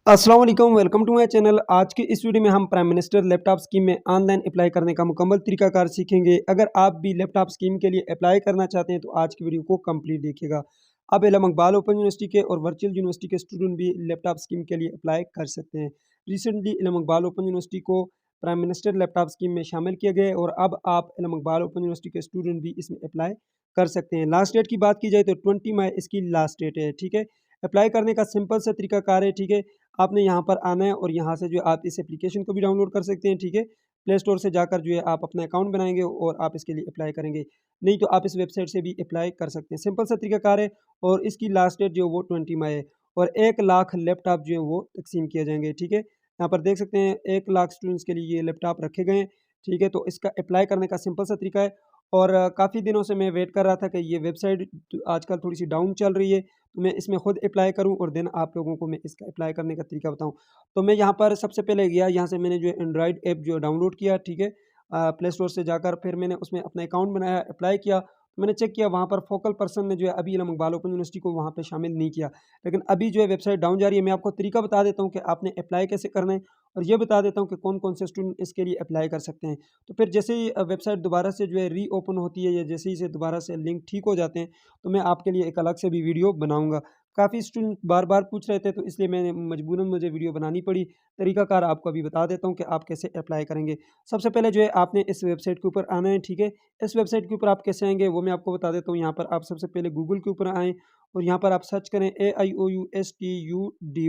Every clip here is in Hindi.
अस्सलाम वालेकुम, वेलकम टू माय चैनल। आज की इस वीडियो में हम प्राइम मिनिस्टर लैपटॉप स्कीम में ऑनलाइन अप्लाई करने का मुकम्मल तरीकाकार सीखेंगे। अगर आप भी लैपटॉप स्कीम के लिए अप्लाई करना चाहते हैं तो आज की वीडियो को कंप्लीट देखिएगा। आप इलामा इकबाल ओपन यूनिवर्सिटी के और वर्चुअल यूनिवर्सिटी के स्टूडेंट भी लैपटॉप स्कीम के लिए अप्लाई कर सकते हैं। रिसेंटली इलामा इकबाल ओपन यूनिवर्सिटी को प्राइम मिनिस्टर लैपटॉप स्कीम में शामिल किया गया है और अब आप इलामा इकबाल ओपन यूनिवर्सिटी के स्टूडेंट भी इसमें अप्लाई कर सकते हैं। लास्ट डेट की बात की जाए तो 20 मई इसकी लास्ट डेट है। ठीक है, अप्लाई करने का सिंपल सा तरीकाकार है। ठीक है, आपने यहाँ पर आना है और यहाँ से जो है आप इस एप्लीकेशन को भी डाउनलोड कर सकते हैं। ठीक है, प्ले स्टोर से जाकर जो है आप अपना अकाउंट बनाएंगे और आप इसके लिए अप्लाई करेंगे। नहीं तो आप इस वेबसाइट से भी अप्लाई कर सकते हैं। सिंपल सा तरीकाकार है और इसकी लास्ट डेट जो है वो 20 मई है और 1 लाख लैपटॉप जो है वो तकसीम किए जाएंगे। ठीक है, यहाँ पर देख सकते हैं 1 लाख स्टूडेंट्स के लिए ये लैपटॉप रखे गए हैं। ठीक है, तो इसका अप्लाई करने का सिंपल सा तरीका है और काफ़ी दिनों से मैं वेट कर रहा था कि ये वेबसाइट आजकल थोड़ी सी डाउन चल रही है, तो मैं इसमें खुद अप्लाई करूं और देन आप लोगों को मैं इसका अप्लाई करने का तरीका बताऊं। तो मैं यहाँ पर सबसे पहले गया, यहाँ से मैंने जो एंड्रॉयड ऐप जो डाउनलोड किया। ठीक है, प्ले स्टोर से जाकर फिर मैंने उसमें अपना अकाउंट बनाया, अप्लाई किया। तो मैंने चेक किया वहाँ पर फोकल पर्सन ने जो है अभी इलामा इकबाल ओपन यूनिवर्सिटी को वहाँ पे शामिल नहीं किया, लेकिन अभी जो है वेबसाइट डाउन जा रही है। मैं आपको तरीका बता देता हूँ कि आपने अप्लाई कैसे करना है और ये बता देता हूँ कि कौन कौन से स्टूडेंट इसके लिए अप्लाई कर सकते हैं। तो फिर जैसे ही वेबसाइट दोबारा से जो है रीओपन होती है या जैसे ही से दोबारा से लिंक ठीक हो जाते हैं तो मैं आपके लिए एक अलग से भी वीडियो बनाऊंगा। काफ़ी स्टूडेंट बार बार पूछ रहे थे तो इसलिए मैंने मजबूरन मुझे वीडियो बनानी पड़ी। तरीकाकार आपको अभी बता देता हूँ कि आप कैसे अप्लाई करेंगे। सबसे पहले जो है आपने इस वेबसाइट के ऊपर आना है। ठीक है, इस वेबसाइट के ऊपर आप कैसे आएंगे वो मैं आपको बता देता हूँ। यहाँ पर आप सबसे पहले गूगल के ऊपर आएँ और यहाँ पर आप सर्च करें AIOUSTUDY।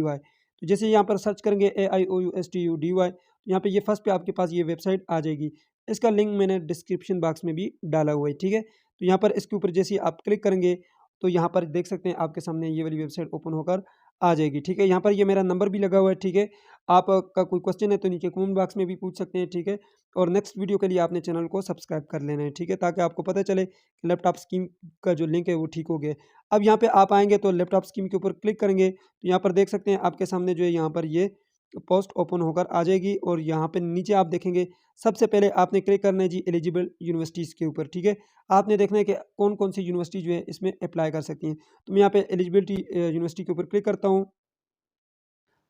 तो जैसे यहाँ पर सर्च करेंगे AIOUSTUDY तो यहाँ पे ये फर्स्ट पे आपके पास ये वेबसाइट आ जाएगी। इसका लिंक मैंने डिस्क्रिप्शन बॉक्स में भी डाला हुआ है। ठीक है, तो यहाँ पर इसके ऊपर जैसे ही आप क्लिक करेंगे तो यहाँ पर देख सकते हैं आपके सामने ये वाली वेबसाइट ओपन होकर आ जाएगी। ठीक है, यहाँ पर ये मेरा नंबर भी लगा हुआ है। ठीक है, आपका कोई क्वेश्चन है तो नीचे कमेंट बॉक्स में भी पूछ सकते हैं। ठीक है, और नेक्स्ट वीडियो के लिए आपने चैनल को सब्सक्राइब कर लेना है। ठीक है, ताकि आपको पता चले कि लैपटॉप स्कीम का जो लिंक है वो ठीक हो गया है। अब यहाँ पे आप आएंगे तो लैपटॉप स्कीम के ऊपर क्लिक करेंगे तो यहाँ पर देख सकते हैं आपके सामने जो है यहाँ पर ये पोस्ट ओपन होकर आ जाएगी और यहाँ पे नीचे आप देखेंगे सबसे पहले आपने क्लिक करना है जी एलिजिबल यूनिवर्सिटीज़ के ऊपर। ठीक है, आपने देखना है कि कौन कौन सी यूनिवर्सिटी जो है इसमें अप्लाई कर सकती हैं। तो मैं यहाँ पे एलिजिबिलिटी यूनिवर्सिटी के ऊपर क्लिक करता हूँ।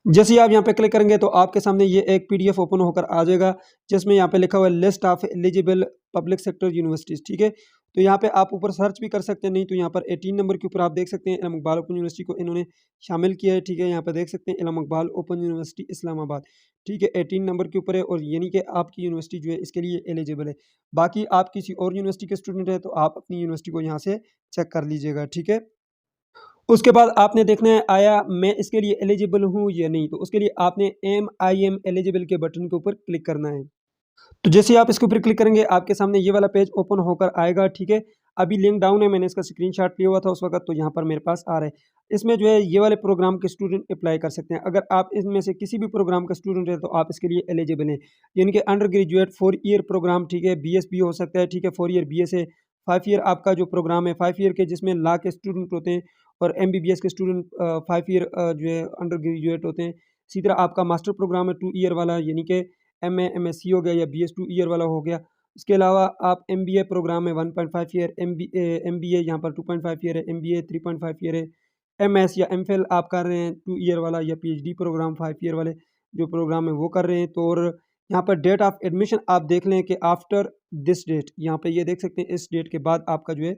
जैसे ही आप यहाँ पे क्लिक करेंगे तो आपके सामने ये एक पीडीएफ ओपन होकर आ जाएगा जिसमें यहाँ पे लिखा हुआ है list of eligible public sector universities. ठीक है, तो यहाँ पे आप ऊपर सर्च भी कर सकते हैं। नहीं तो यहाँ पर 18 नंबर के ऊपर आप देख सकते हैं इलामा इकबाल ओपन यूनिवर्सिटी को इन्होंने शामिल किया है। ठीक है, यहाँ पे देख सकते हैं इलामा इकबाल ओपन यूनिवर्सिटी इस्लामाबाद। ठीक है, 18 नंबर के ऊपर है और यानी कि आपकी यूनिवर्सिटी जो है इसके लिए एलिजिबल है। बाकी आप किसी और यूनिवर्सिटी के स्टूडेंट हैं तो आप अपनी यूनिवर्सिटी को यहाँ से चेक कर लीजिएगा। ठीक है, उसके बाद आपने देखना है आया मैं इसके लिए एलिजिबल हूँ या नहीं। तो उसके लिए आपने एम एलिजिबल के बटन के ऊपर क्लिक करना है। तो जैसे ही आप इसके ऊपर क्लिक करेंगे आपके सामने ये वाला पेज ओपन होकर आएगा। ठीक है, अभी लिंक डाउन है, मैंने इसका स्क्रीनशॉट लिया हुआ था उस वक्त, तो यहाँ पर मेरे पास आ रहा है। इसमें जो है ये वाले प्रोग्राम के स्टूडेंट अप्लाई कर सकते हैं। अगर आप इसमें से किसी भी प्रोग्राम का स्टूडेंट है तो आप इसके लिए एलिजिबल हैं, यानी कि अंडर ग्रेजुएट 4 ईयर प्रोग्राम। ठीक है, BS भी हो सकता है। ठीक है, 4 ईयर BS है। 5 ईयर आपका जो प्रोग्राम है 5 ईयर के, जिसमें लॉ के स्टूडेंट होते हैं और MBBS के स्टूडेंट 5 ईयर जो है अंडर ग्रेजुएट होते हैं। इसी तरह आपका मास्टर प्रोग्राम है 2 ईयर वाला, यानी कि MSc हो गया या BS 2 ईयर वाला हो गया। इसके अलावा आप MBA प्रोग्राम है 1.5 ईयर, MBA यहाँ पर 2.5 ईयर है, MBA 3.5 ईयर है। MS या MPhil आप कर रहे हैं 2 ईयर वाला या PhD प्रोग्राम 5 ईयर वाले जो प्रोग्राम है वो कर रहे हैं। तो और यहाँ पर डेट ऑफ एडमिशन आप देख लें कि आफ्टर दिस डेट, यहाँ पे ये देख सकते हैं इस डेट के बाद आपका जो है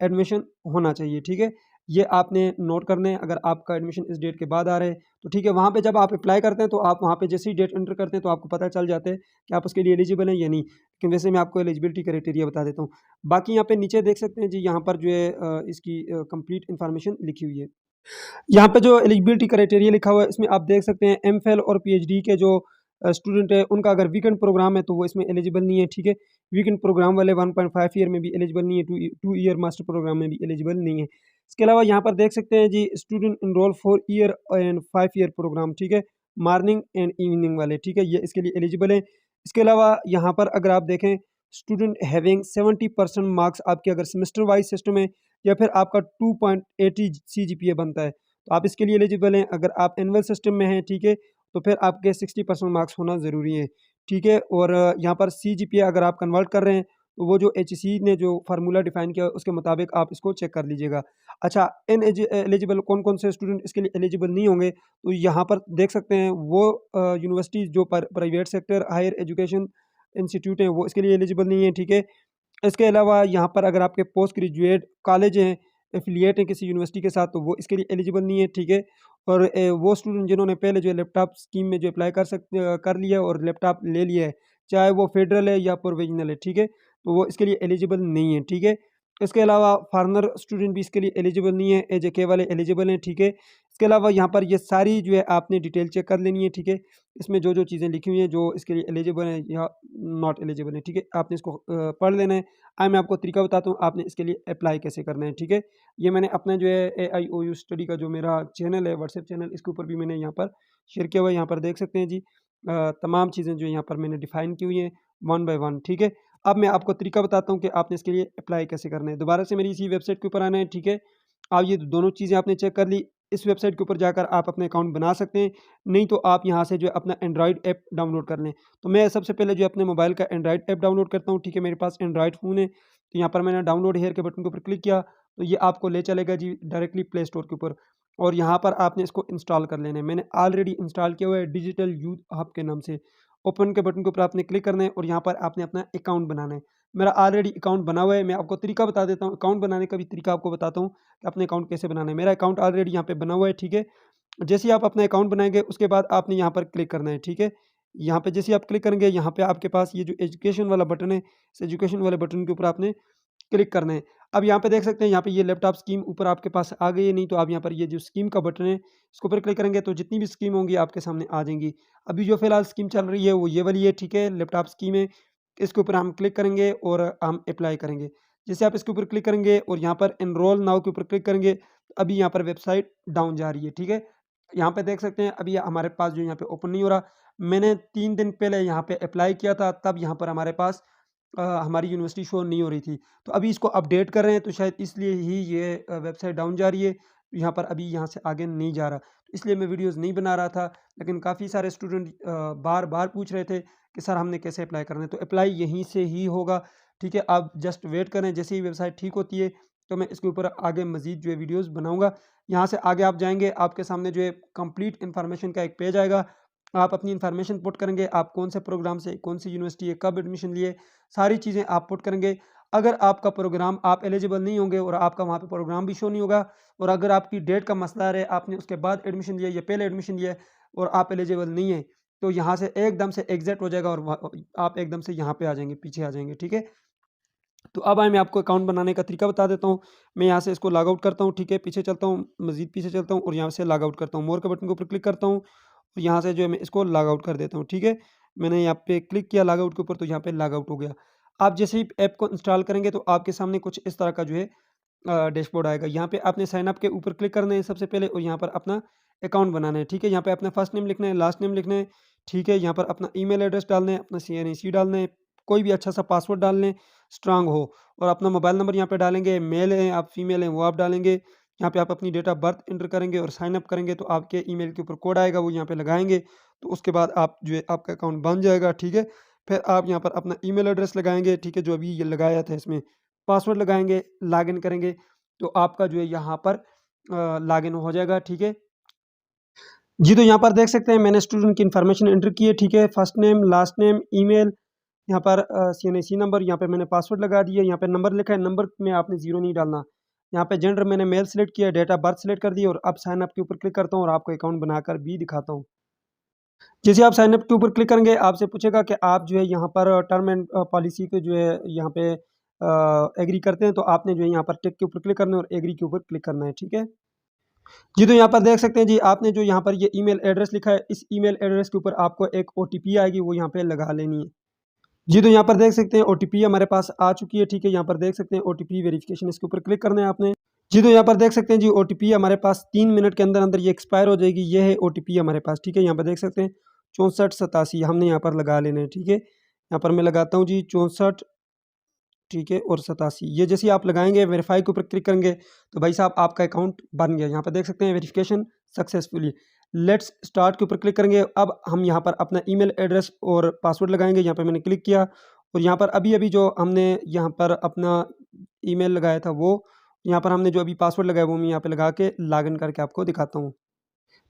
एडमिशन होना चाहिए। ठीक है, ये आपने नोट करना है। अगर आपका एडमिशन इस डेट के बाद आ रहा है तो ठीक है, वहाँ पे जब आप अप्लाई करते हैं तो आप वहाँ पे जैसे ही डेट एंटर करते हैं तो आपको पता चल जाता है कि आप उसके लिए एलिजिबल हैं या नहीं। लेकिन वैसे मैं आपको एलिजिबिलिटी क्राइटेरिया बता देता हूँ। बाकी यहाँ पे नीचे देख सकते हैं जी, यहाँ पर जो है इसकी कंप्लीट इन्फॉर्मेशन लिखी हुई है। यहाँ पे जो एलिजिबिलिटी क्राइटेरिया लिखा हुआ है इसमें आप देख सकते हैं MPhil और PhD के जो स्टूडेंट है उनका अगर वीकेंड प्रोग्राम है तो वो इसमें एलिजिबल नहीं है। ठीक है, वीकेंड प्रोग्राम वाले 1.5 ईयर में भी एलिजिबल नहीं है, 2 ईयर मास्टर प्रोग्राम में भी एलिजिबल नहीं है। इसके अलावा यहाँ पर देख सकते हैं जी student enrol 4 year and 5 year programme. ठीक है, मॉर्निंग एंड इवनिंग वाले। ठीक है, ये इसके लिए एलिजिबल है। इसके अलावा यहाँ पर अगर आप देखें स्टूडेंट हैविंग 70% मार्क्स, आपके अगर सेमेस्टर वाइज सिस्टम है या फिर आपका 2.80 CGPA बनता है तो आप इसके लिए एलिजिबल हैं। अगर आप एनुअल सिस्टम में हैं, ठीक है, तो फिर आपके 60% मार्क्स होना ज़रूरी है। ठीक है, और यहाँ पर CGPA अगर आप कन्वर्ट कर रहे हैं तो वो जो एचईसी ने जो फार्मूला डिफाइन किया उसके मुताबिक आप इसको चेक कर लीजिएगा। अच्छा, एलिजिबल कौन-कौन से स्टूडेंट इसके लिए एलिजिबल नहीं होंगे, तो यहाँ पर देख सकते हैं वो यूनिवर्सिटी जो private sector higher education institute हैं वो इसके लिए एलिजिबल नहीं है, ठीक है। इसके अलावा यहाँ पर अगर आपके पोस्ट ग्रेजुएट कॉलेज हैं, एफिलिएट हैं किसी यूनिवर्सिटी के साथ, तो वो इसके लिए एलिजिबल नहीं है, ठीक है। और वो स्टूडेंट जिन्होंने पहले जो है लैपटॉप स्कीम में जो अप्लाई कर लिया और लैपटॉप ले लिया है, चाहे वो फेडरल है या प्रोविजनल है, ठीक है, तो वो इसके लिए एलिजिबल नहीं है, ठीक है। इसके अलावा फॉरेनर स्टूडेंट भी इसके लिए एलिजिबल नहीं है, एजेके वाले एलिजिबल हैं, ठीक है। इसके अलावा यहाँ पर ये सारी जो है आपने डिटेल चेक कर लेनी है, ठीक है। इसमें जो चीज़ें लिखी हुई हैं जो इसके लिए एलिजिबल हैं या नॉट एलिजिबल है, ठीक है, आपने इसको पढ़ लेना है। आइए मैं आपको तरीका बताता हूँ आपने इसके लिए अप्लाई कैसे करना है, ठीक है। ये मैंने अपना जो है AIOU स्टडी का जो मेरा चैनल है, व्हाट्सएप चैनल, इसके ऊपर भी मैंने यहाँ पर शेयर किया हुआ है। यहाँ पर देख सकते हैं जी, तमाम चीज़ें जो यहाँ पर मैंने डिफाइन की हुई हैं वन बाय वन, ठीक है। अब मैं आपको तरीका बताता हूँ कि आपने इसके लिए अप्लाई कैसे करना है। दोबारा से मेरी इसी वेबसाइट के ऊपर आना है, ठीक है। अब ये दोनों चीज़ें आपने चेक कर ली, इस वेबसाइट के ऊपर जाकर आप अपने अकाउंट बना सकते हैं, नहीं तो आप यहाँ से जो है अपना एंड्रॉयड ऐप डाउनलोड कर लें। तो मैं सबसे पहले जो है अपने मोबाइल का एंड्रॉयड ऐप डाउनलोड करता हूँ, ठीक है। मेरे पास एंड्रॉयड फ़ोन है, तो यहाँ पर मैंने डाउनलोड हियर के बटन के ऊपर क्लिक किया, तो ये आपको ले चलेगा जी डायरेक्टली प्ले स्टोर के ऊपर, और यहाँ पर आपने इसको इंस्टॉल कर लेना है। मैंने ऑलरेडी इंस्टॉल किया हुआ है डिजिटल यूथ हब के नाम से। ओपन के बटन के ऊपर आपने क्लिक करना है और यहाँ पर आपने अपना अकाउंट बनाना है। मेरा ऑलरेडी अकाउंट बना हुआ है, मैं आपको तरीका बता देता हूँ, अकाउंट बनाने का भी तरीका आपको बताता हूँ कि अपने अकाउंट कैसे बनाना है। मेरा अकाउंट ऑलरेडी यहाँ पे बना हुआ है, ठीक है। जैसे ही आप अपना अकाउंट बनाएँगे उसके बाद आपने यहाँ पर क्लिक करना है, ठीक है। यहाँ पे जैसे ही आप क्लिक करेंगे, यहाँ पे आपके पास ये जो एजुकेशन वाला बटन है, इस एजुकेशन वाले बटन के ऊपर आपने क्लिक करना है। अब यहाँ पे देख सकते हैं, यहाँ पे ये लैपटॉप स्कीम ऊपर आपके पास आ गई है, नहीं तो आप यहाँ पर ये जो स्कीम का बटन है, इसके ऊपर क्लिक करेंगे तो जितनी भी स्कीम होंगी आपके सामने आ जाएँगी। अभी जो फ़िलहाल स्कीम चल रही है वो ये वाली है, ठीक है, लैपटॉप स्कीम है। इसके ऊपर हम क्लिक करेंगे और हम अप्लाई करेंगे। जैसे आप इसके ऊपर क्लिक करेंगे और यहाँ पर एनरोल नाउ के ऊपर क्लिक करेंगे, अभी यहाँ पर वेबसाइट डाउन जा रही है, ठीक है। यहाँ पे देख सकते हैं अभी हमारे पास जो यहाँ पे ओपन नहीं हो रहा। मैंने 3 दिन पहले यहाँ पे अप्लाई किया था, तब यहाँ पर हमारे पास हमारी यूनिवर्सिटी शो नहीं हो रही थी। तो अभी इसको अपडेट कर रहे हैं, तो शायद इसलिए ही ये वेबसाइट डाउन जा रही है। यहाँ पर अभी यहाँ से आगे नहीं जा रहा। तो इसलिए मैं वीडियोज़ नहीं बना रहा था, लेकिन काफ़ी सारे स्टूडेंट बार-बार पूछ रहे थे कि सर हमने कैसे अप्लाई करना है? तो अप्लाई यहीं से ही होगा, ठीक है? आप जस्ट वेट करें, जैसे ही वेबसाइट ठीक होती है, तो मैं इसके ऊपर आगे मज़ीद जो है वीडियोज़ बनाऊँगा। यहाँ से आगे आप जाएँगे, आपके सामने जो है कंप्लीट इन्फॉर्मेशन का एक पेज आएगा। आप अपनी इन्फॉर्मेशन पुट करेंगे, आप कौन से प्रोग्राम से, कौन सी यूनिवर्सिटी है, कब एडमिशन लिए, सारी चीज़ें आप पुट करेंगे। अगर आपका प्रोग्राम आप एलिजिबल नहीं होंगे और आपका वहाँ पे प्रोग्राम भी शो नहीं होगा, और अगर आपकी डेट का मसला रहे, आपने उसके बाद एडमिशन लिया या पहले एडमिशन लिया है और आप एलिजिबल नहीं हैं, तो यहाँ से एकदम से एग्ज़िट हो जाएगा और आप एकदम से यहाँ पे आ जाएँगे, पीछे आ जाएँगे, ठीक है? तो अब आइए मैं आपको अकाउंट बनाने का तरीका बता देता हूँ। मैं यहाँ से इसको लॉग आउट करता हूँ, ठीक है? पीछे चलता हूँ, मज़ीद पीछे चलता हूँ और यहाँ से लॉग आउट करता हूँ। मोर के बटन के ऊपर क्लिक करता हूँ और यहाँ से जो है मैं इसको लॉग आउट कर देता हूँ, ठीक है? मैंने यहाँ पे क्लिक किया लॉग आउट के ऊपर, तो यहाँ पे लॉग आउट हो गया। आप जैसे ही ऐप को इंस्टॉल करेंगे तो आपके सामने कुछ इस तरह का जो है डैशबोर्ड आएगा। यहाँ पे आपने साइन अप के ऊपर क्लिक करना है सबसे पहले और यहाँ पर अपना अकाउंट बनाना है, ठीक है? यहाँ पे अपना फर्स्ट नेम लिखना है, लास्ट नेम लिखना है, ठीक है? यहाँ पर अपना ईमेल एड्रेस डालना है, अपना CNAC डालना है, कोई भी अच्छा सा पासवर्ड डाल लें, स्ट्रॉन्ग हो, और अपना मोबाइल नंबर यहाँ पे डालेंगे, मेल हैं आप, फीमेल हैं वो आप डालेंगे। यहाँ पे आप अपनी डेट ऑफ बर्थ एंटर करेंगे और साइन अप करेंगे, तो आपके ईमेल के ऊपर कोड आएगा, वो यहाँ पे लगाएँगे, तो उसके बाद आप जो है आपका अकाउंट बन जाएगा, ठीक है? फिर आप यहाँ पर अपना ईमेल एड्रेस लगाएँगे, ठीक है? जो अभी ये लगाया था इसमें, पासवर्ड लगाएँगे, लॉगिन करेंगे, तो आपका जो है यहाँ पर लॉगिन हो जाएगा, ठीक है? जी, तो यहाँ पर देख सकते हैं मैंने स्टूडेंट की इन्फॉर्मेशन एंटर की है, ठीक है? First name, last name, email, यहाँ पर CNAC नंबर, यहाँ पे मैंने पासवर्ड लगा दिया, यहाँ पे नंबर लिखा है, नंबर में आपने 0 नहीं डालना। यहाँ पे जेंडर मैंने मेल सेलेक्ट किया, डेट ऑफ बर्थ सेलेक्ट कर दी और अब साइन अप के ऊपर क्लिक करता हूँ और आपको अकाउंट बनाकर भी दिखाता हूँ। जैसे आप साइन अप के ऊपर क्लिक करेंगे, आपसे पूछेगा कि आप जो है यहाँ पर टर्म एंड पॉलिसी के जो है यहाँ पे एग्री करते हैं, तो आपने जो है यहाँ पर टिक के ऊपर क्लिक करना है और एग्री के ऊपर क्लिक करना है, ठीक है? जी, तो यहाँ पर देख सकते हैं जी, आपने जो यहाँ पर ये ईमेल एड्रेस लिखा है, इस ईमेल एड्रेस के ऊपर आपको एक ओटीपी आएगी, वो यहाँ पे लगा लेनी है। जी, तो यहाँ पर देख सकते हैं ओटीपी हमारे पास आ चुकी है, ठीक है? यहाँ पर देख सकते हैं ओटीपी वेरिफिकेशन, इसके ऊपर क्लिक करना है आपने। जी, तो यहाँ पर देख सकते हैं जी, ओटीपी हमारे पास 3 मिनट के अंदर-अंदर ये एक्सपायर हो जाएगी। ये है ओटीपी हमारे पास, ठीक है? यहाँ पर देख सकते हैं 6487 हमने यहाँ पर लगा लेना है, ठीक है? यहाँ पर मैं लगाता हूँ जी 64, ठीक है? और 87, ये जैसे ही आप लगाएँगे, वेरीफाई के ऊपर क्लिक करेंगे, तो भाई साहब आपका अकाउंट बन गया। यहाँ पर देख सकते हैं वेरिफिकेशन सक्सेसफुली। लेट्स स्टार्ट के ऊपर क्लिक करेंगे। अब हम यहाँ पर अपना ईमेल एड्रेस और पासवर्ड लगाएँगे। यहाँ पे मैंने क्लिक किया और यहाँ पर अभी-अभी जो हमने यहाँ पर अपना ईमेल लगाया था वो, यहाँ पर हमने जो अभी पासवर्ड लगाया वो मैं यहाँ पे लगा के लॉगिन करके आपको दिखाता हूँ।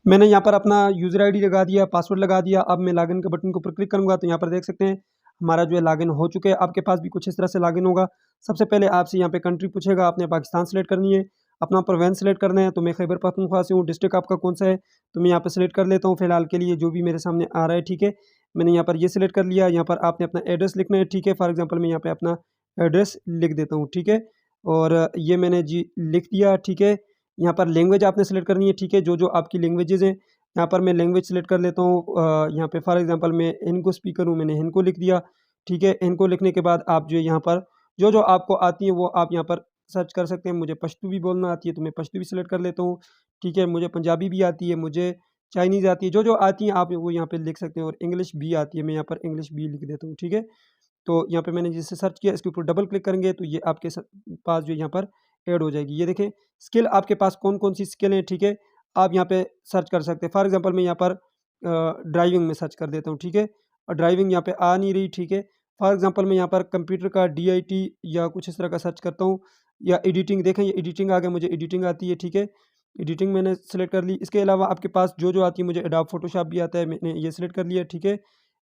मैंने यहाँ पर अपना यूज़र आईडी लगा दिया, पासवर्ड लगा दिया। अब मैं लॉगिन के बटन के ऊपर क्लिक करूँगा तो यहाँ पर देख सकते हैं हमारा जो है लॉगिन हो चुका है। आपके पास भी कुछ इस तरह से लॉगिन होगा। सबसे पहले आपसे यहाँ पे कंट्री पूछेगा, आपने पाकिस्तान सेलेक्ट करनी है, अपना प्रोविंस सेलेक्ट करना है। तो मैं खैबर पख्तूनख्वा से हूँ, डिस्ट्रिक्ट आपका कौन-सा है? तो मैं यहाँ पे सेलेक्ट कर लेता हूँ फिलहाल के लिए जो भी मेरे सामने आ रहा है, ठीक है? मैंने यहाँ पर ये सेलेक्ट कर लिया। यहाँ पर आपने अपना एड्रेस लिखना है, ठीक है? फॉर एग्ज़ाम्पल मैं यहाँ पे अपना एड्रेस लिख देता हूँ, ठीक है? और ये मैंने जी लिख दिया, ठीक है? यहाँ पर लैंग्वेज आपने सेलेक्ट करनी है, ठीक है? जो-जो आपकी लैंग्वेजेज़ हैं, यहाँ पर मैं लैंग्वेज सेलेक्ट कर लेता हूँ। यहाँ पे फॉर एग्ज़ाम्पल मैं इनको स्पीकर हूँ, मैंने इनको लिख दिया, ठीक है? इनको लिखने के बाद आप जो है यहाँ पर जो-जो आपको आती है वो आप यहाँ पर सर्च कर सकते हैं। मुझे पश्तो भी बोलना आती है तो मैं पश्तो भी सेलेक्ट कर लेता हूँ, ठीक है? मुझे पंजाबी भी आती है, मुझे चाइनीज़ आती है, जो-जो आती हैं आप वो यहाँ पे लिख सकते हैं और इंग्लिश भी आती है, मैं यहाँ पर इंग्लिश भी लिख देता हूँ, ठीक है? तो यहाँ पे मैंने जिसे सर्च किया इसके ऊपर डबल क्लिक करेंगे तो ये आपके पास जो यहाँ पर ऐड हो जाएगी। ये देखें स्किल आपके पास कौन-कौन सी स्किल है, ठीक है? आप यहाँ पे सर्च कर सकते हैं। फॉर एग्ज़ाम्पल मैं यहाँ पर ड्राइविंग में सर्च कर देता हूँ, ठीक है? और ड्राइविंग यहाँ पे आ नहीं रही, ठीक है? फॉर एग्ज़ाम्पल मैं यहाँ पर कंप्यूटर का डीआईटी या कुछ इस तरह का सर्च करता हूँ या एडिटिंग देखें ये एडिटिंग आ गया, मुझे एडिटिंग आती है, ठीक है? एडिटिंग मैंने सेलेक्ट कर ली। इसके अलावा आपके पास जो-जो आती है मुझे एडोब फ़ोटोशॉप भी आता है, मैंने ये सेलेक्ट कर लिया, ठीक है?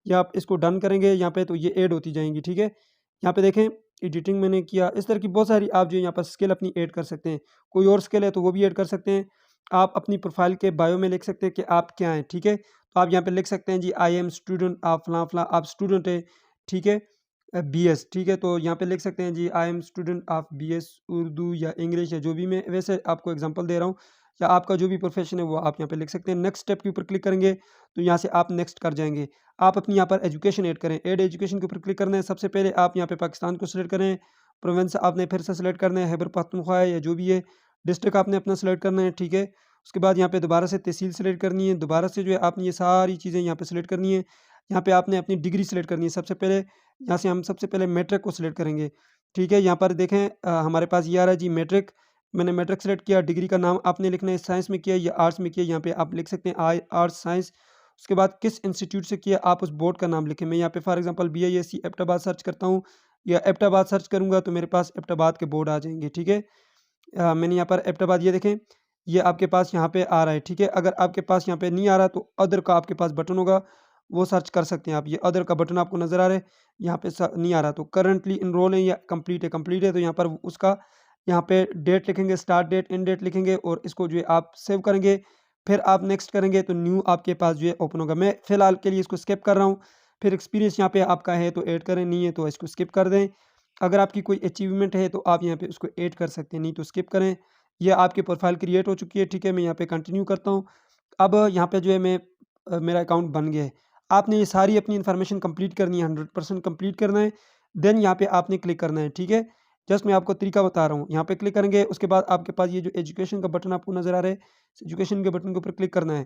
या आप इसको डन करेंगे यहाँ पे तो ये ऐड होती जाएँगी, ठीक है? यहाँ पे देखें एडिटिंग मैंने किया, इस तरह की बहुत सारी आप जो है यहाँ पर स्किल अपनी ऐड कर सकते हैं। कोई और स्किल है तो वो भी ऐड कर सकते हैं। आप अपनी प्रोफ़ाइल के बायो में लिख सकते हैं कि आप क्या हैं, ठीक है? तो आप यहाँ पे लिख सकते हैं जी आई एम स्टूडेंट आप फलाँ-फलाँ आप स्टूडेंट हैं, ठीक है? बीएस ठीक है? तो यहाँ पे लिख सकते हैं जी I am student of BS Urdu या इंग्लिश या जो भी मैं वैसे आपको एग्ज़ाम्पल दे रहा हूँ या आपका जो भी प्रोफ़ेशन है वो आप यहाँ पे लिख सकते हैं। नेक्स्ट स्टेप के ऊपर क्लिक करेंगे तो यहाँ से आप नेक्स्ट कर जाएँगे। आप अपनी यहाँ पर एजुकेशन ऐड करें, ऐड एजुकेशन के ऊपर क्लिक करना है। सबसे पहले आप यहाँ पे पाकिस्तान को सेलेक्ट करें, प्रोविंस आपने फिर से सेलेक्ट करना है, खैबर पख्तूनख्वा है या जो भी है, डिस्ट्रिक्ट आपने अपना सेलेक्ट करना है, ठीक है? उसके बाद यहाँ पे दोबारा से तहसील सेलेक्ट करनी है, दोबारा से जो है आपने ये सारी चीज़ें यहाँ पे सेलेक्ट करनी है। यहाँ पे आपने अपनी डिग्री सेलेक्ट करनी है। सबसे पहले यहाँ से हम सबसे पहले मैट्रिक को सेलेक्ट करेंगे, ठीक है? यहाँ पर देखें हमारे पास ये आ रहा है जी मैट्रिक, मैंने मैट्रिक सेलेक्ट किया, डिग्री का नाम आपने लिखना है, साइंस में किया या आर्ट्स में किया, यहाँ पे आप लिख सकते हैं आर्ट्स साइंस। उसके बाद किस इंस्टीट्यूट से किया आप उस बोर्ड का नाम लिखें। मैं यहाँ पे फॉर एग्ज़ाम्पल बीआईएससी एबटाबाद सर्च करता हूँ या एबटाबाद सर्च करूँगा तो मेरे पास एबटाबाद के बोर्ड आ जाएँगे, ठीक है? मैंने यहाँ पर एबटाबाद ये देखें, ये आपके पास यहाँ पे आ रहा है, ठीक है? अगर आपके पास यहाँ पे नहीं आ रहा तो अदर का आपके पास बटन होगा, वो सर्च कर सकते हैं आप। ये अदर का बटन आपको नज़र आ रहा है, यहाँ पे स नहीं आ रहा तो करंटली एनरोल है या कंप्लीट है तो यहाँ पर उसका यहाँ पे डेट लिखेंगे, स्टार्ट डेट, एंड डेट लिखेंगे और इसको जो है आप सेव करेंगे। फिर आप नेक्स्ट करेंगे तो न्यू आपके पास जो है ओपन होगा। मैं फ़िलहाल के लिए इसको स्किप कर रहा हूँ। फिर एक्सपीरियंस यहाँ पे आपका है तो ऐड करें, नहीं है तो इसको स्किप कर दें। अगर आपकी कोई अचीवमेंट है तो आप यहाँ पे उसको ऐड कर सकते हैं, नहीं तो स्किप करें। ये आपकी प्रोफ़ाइल क्रिएट हो चुकी है, ठीक है? मैं यहाँ पे कंटिन्यू करता हूँ। अब यहाँ पे जो है मेरा अकाउंट बन गया है। आपने ये सारी अपनी इन्फॉर्मेशन कंप्लीट करनी है, 100% कंप्लीट करना है। देन यहाँ पे आपने क्लिक करना है, ठीक है? जस्ट मैं आपको तरीका बता रहा हूँ। यहाँ पे क्लिक करेंगे, उसके बाद आपके पास ये जो एजुकेशन का बटन आपको नज़र आ रहा है, एजुकेशन के बटन के ऊपर क्लिक करना है।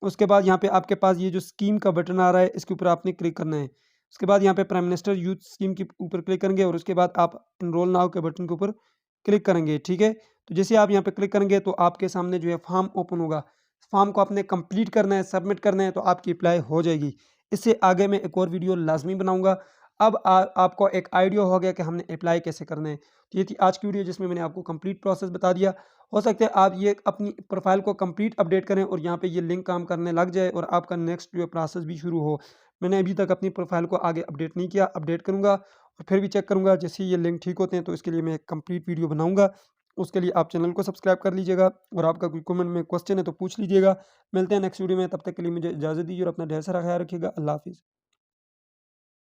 उसके बाद यहाँ पे आपके पास ये जो स्कीम का बटन आ रहा है, इसके ऊपर आपने क्लिक करना है। उसके बाद यहाँ पे प्राइम मिनिस्टर यूथ स्कीम के ऊपर क्लिक करेंगे और उसके बाद आप एनरोल नाउ के बटन के ऊपर क्लिक करेंगे, ठीक है? तो जैसे आप यहाँ पे क्लिक करेंगे तो आपके सामने जो है फॉर्म ओपन होगा। फॉर्म को आपने कंप्लीट करना है, सबमिट करना है तो आपकी अप्लाई हो जाएगी। इससे आगे मैं एक और वीडियो लाज़मी बनाऊँगा। अब आपको एक आइडिया हो गया कि हमने अप्लाई कैसे करना है। तो ये थी आज की वीडियो जिसमें मैंने आपको कंप्लीट प्रोसेस बता दिया। हो सकता है आप ये अपनी प्रोफ़ाइल को कंप्लीट अपडेट करें और यहाँ पे ये लिंक काम करने लग जाए और आपका नेक्स्ट जो है प्रोसेस भी शुरू हो। मैंने अभी तक अपनी प्रोफ़ाइल को आगे अपडेट नहीं किया, अपडेट करूँगा और फिर भी चेक करूँगा जैसे ही ये लिंक ठीक होते हैं तो इसके लिए मैं एक कंप्लीट वीडियो बनाऊँगा। उसके लिए आप चैनल को सब्सक्राइब कर लीजिएगा और आपका कोई कमेंट में क्वेश्चन है तो पूछ लीजिएगा। मिलते हैं नेक्स्ट वीडियो में, तब तक के लिए मुझे इजाज़त दीजिए और अपना ढेर सारा ख़्याल रखिएगा। अल्लाह हाफ़िज़।